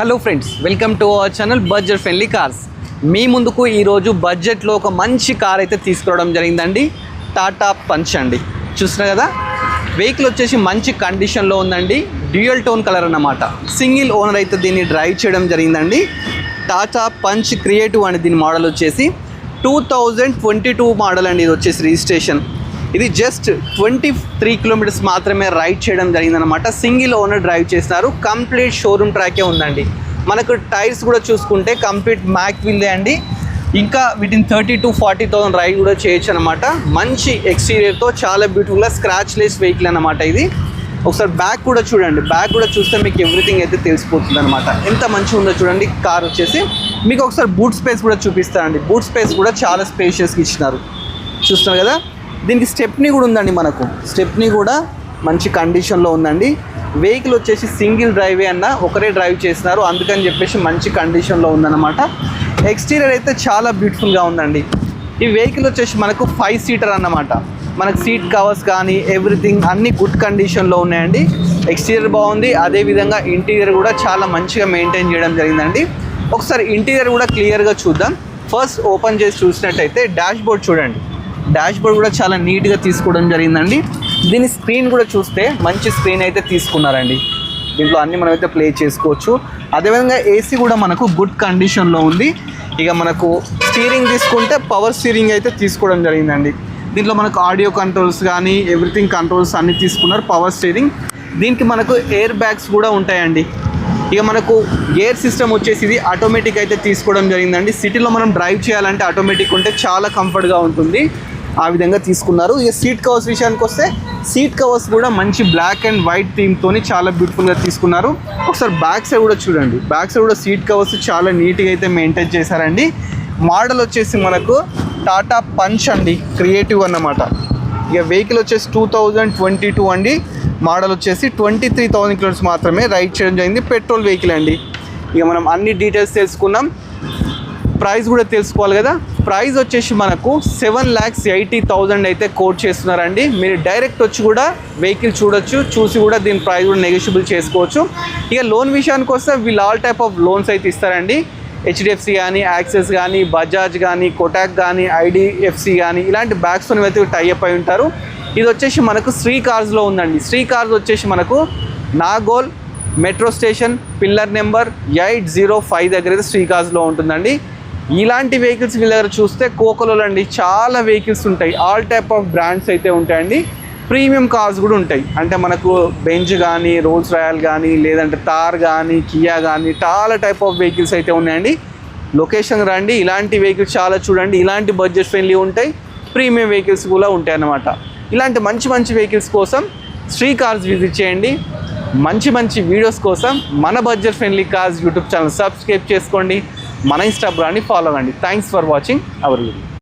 Hello friends, welcome to our channel budget friendly cars. మీ ముందుకు ఈరోజు బడ్జెట్లో ఒక మంచి కార్ అయితే తీసుకురావడం జరిగిందండి. టాటా పంచ్ అండి. చూస్తున్నారు కదా, వెహికల్ వచ్చేసి మంచి కండిషన్లో ఉందండి. డ్యూయల్ టోన్ కలర్ అన్నమాట. సింగిల్ ఓనర్ అయితే దీన్ని డ్రైవ్ చేయడం జరిగిందండి. టాటా పంచ్ క్రియేటివ్ అండి. దీని మోడల్ వచ్చేసి 2022 మోడల్ అండి. ఇది వచ్చేసి రిజిస్ట్రేషన్. ఇది జస్ట్ 23 కిలోమీటర్స్ మాత్రమే రైడ్ చేయడం జరిగిందనమాట. సింగిల్ ఓనర్ డ్రైవ్ చేస్తున్నారు. కంప్లీట్ షోరూమ్ ట్రాకే ఉందండి. మనకు టైర్స్ కూడా చూసుకుంటే కంప్లీట్ మ్యాక్ వీల్ అండి. ఇంకా వీటిని 30,000 to 40,000 రైడ్ కూడా చేయొచ్చు అనమాట. మంచి ఎక్స్టీరియర్తో చాలా బ్యూటిఫుల్గా స్క్రాచ్ లెస్ వెహికల్ అనమాట. ఇది ఒకసారి బ్యాక్ కూడా చూడండి. బ్యాక్ కూడా చూస్తే మీకు ఎవ్రీథింగ్ అయితే తెలిసిపోతుంది అనమాట. ఎంత మంచిగా ఉందో చూడండి. కార్ వచ్చేసి మీకు ఒకసారి బూట్ స్పేస్ కూడా చూపిస్తానండి. బూట్ స్పేస్ కూడా చాలా స్పేషియస్గా ఇచ్చినారు. చూస్తున్నారు కదా, దీనికి స్టెప్నీ కూడా ఉందండి. మనకు స్టెప్నీ కూడా మంచి కండిషన్లో ఉందండి. వెహికల్ వచ్చేసి సింగిల్ డ్రైవే అన్న ఒకరే డ్రైవ్ చేస్తున్నారు, అందుకని చెప్పేసి మంచి కండిషన్లో ఉందన్నమాట. ఎక్స్టీరియర్ అయితే చాలా బ్యూటిఫుల్గా ఉందండి. ఈ వెహికల్ వచ్చేసి మనకు 5 సీటర్ అన్నమాట. మనకు సీట్ కవర్స్ కానీ ఎవ్రీథింగ్ అన్నీ గుడ్ కండిషన్లో ఉన్నాయండి. ఎక్స్టీరియర్ బాగుంది, అదేవిధంగా ఇంటీరియర్ కూడా చాలా మంచిగా మెయింటైన్ చేయడం జరిగిందండి. ఒకసారి ఇంటీరియర్ కూడా క్లియర్గా చూద్దాం. ఫస్ట్ ఓపెన్ చేసి చూసినట్టయితే డాష్ బోర్డ్ చూడండి. డాష్ బోర్డ్ కూడా చాలా నీట్గా తీసుకోవడం జరిగిందండి. దీని స్క్రీన్ కూడా చూస్తే మంచి స్క్రీన్ అయితే తీసుకున్నారండి. దీంట్లో అన్నీ మనమైతే ప్లే చేసుకోవచ్చు. అదేవిధంగా ఏసీ కూడా మనకు గుడ్ కండిషన్లో ఉంది. ఇక మనకు స్టీరింగ్ తీసుకుంటే పవర్ స్టీరింగ్ అయితే తీసుకోవడం జరిగిందండి. దీంట్లో మనకు ఆడియో కంట్రోల్స్ కానీ ఎవ్రీథింగ్ కంట్రోల్స్ అన్నీ తీసుకున్నారు. Power steering. దీనికి మనకు ఎయిర్ బ్యాగ్స్ కూడా ఉంటాయండి. ఇక మనకు గేర్ సిస్టమ్ వచ్చేసి ఇది ఆటోమేటిక్ అయితే తీసుకోవడం జరిగిందండి. సిటీలో మనం డ్రైవ్ చేయాలంటే ఆటోమేటిక్ ఉంటే చాలా కంఫర్ట్గా ఉంటుంది. ఆ విధంగా తీసుకున్నారు. ఇక సీట్ కవర్స్ విషయానికి వస్తే సీట్ కవర్స్ కూడా మంచి బ్లాక్ అండ్ వైట్ థీమ్తోని చాలా బ్యూటిఫుల్గా తీసుకున్నారు. ఒకసారి బ్యాక్ సైడ్ కూడా చూడండి. బ్యాక్ సైడ్ కూడా సీట్ కవర్స్ చాలా నీట్గా అయితే మెయింటైన్ చేశారండి. మోడల్ వచ్చేసి మనకు టాటా పంచ్ అండి, క్రియేటివ్ అన్నమాట. ఇక వెహికల్ వచ్చేసి 2022 అండి. మోడల్ వచ్చేసి 23,000 కిలోమీటర్స్ మాత్రమే రైడ్ చేయడం జరిగింది. పెట్రోల్ వెహికల్ అండి. ఇక మనం అన్ని డీటెయిల్స్ తెలుసుకున్నాం. ప్రైస్ కూడా తెలుసుకోవాలి కదా. ప్రైస్ వచ్చేసి మనకు 7,80,000 అయితే కోట్ చేస్తున్నారండి. మీరు డైరెక్ట్ వచ్చి కూడా వెహికల్ చూడొచ్చు, చూసి కూడా దీని ప్రైస్ కూడా నెగోషియబుల్ చేసుకోవచ్చు. ఇక లోన్ విషయానికి వస్తే వీళ్ళు ఆల్ టైప్ ఆఫ్ లోన్స్ అయితే ఇస్తారండి. హెచ్డిఎఫ్సి కానీ, యాక్సిస్ కానీ, బజాజ్ కానీ, కోటాక్ కానీ, ఐడిఎఫ్సి కానీ ఇలాంటి బ్యాగ్స్తో అయితే టైఅప్ అయి ఉంటారు. ఇది వచ్చేసి మనకు శ్రీ కార్స్లో ఉందండి. శ్రీ కార్స్ వచ్చేసి మనకు Nagole metro station pillar number 805 దగ్గర అయితే శ్రీ కార్స్లో ఉంటుందండి. ఇలాంటి వెహికల్స్ వీళ్ళ దగ్గర చూస్తే కోకోలో అండి చాలా వెహికల్స్ ఉంటాయి. ఆల్ టైప్ ఆఫ్ బ్రాండ్స్ అయితే ఉంటాయండి. ప్రీమియం కార్స్ కూడా ఉంటాయి. అంటే మనకు బెంజ్ కానీ, రోల్స్ రాయల్ కానీ, లేదంటే తార్ కానీ, కియా కానీ చాలా టైప్ ఆఫ్ వెహికల్స్ అయితే ఉన్నాయండి. లొకేషన్ రండి, ఇలాంటి వెహికల్స్ చాలా చూడండి. ఇలాంటి బడ్జెట్ ఫ్రెండ్లీ ఉంటాయి, ప్రీమియం వెహికల్స్ కూడా ఉంటాయి అన్నమాట. ఇలాంటి మంచి మంచి వెహికల్స్ కోసం శ్రీ కార్స్ విజిట్ చేయండి. మంచి మంచి వీడియోస్ కోసం మన budget friendly cars YouTube channel subscribe చేసుకోండి. మన ఇన్స్టాగ్రామ్ని ఫాలో అవ్వండి. Thanks for watching our video.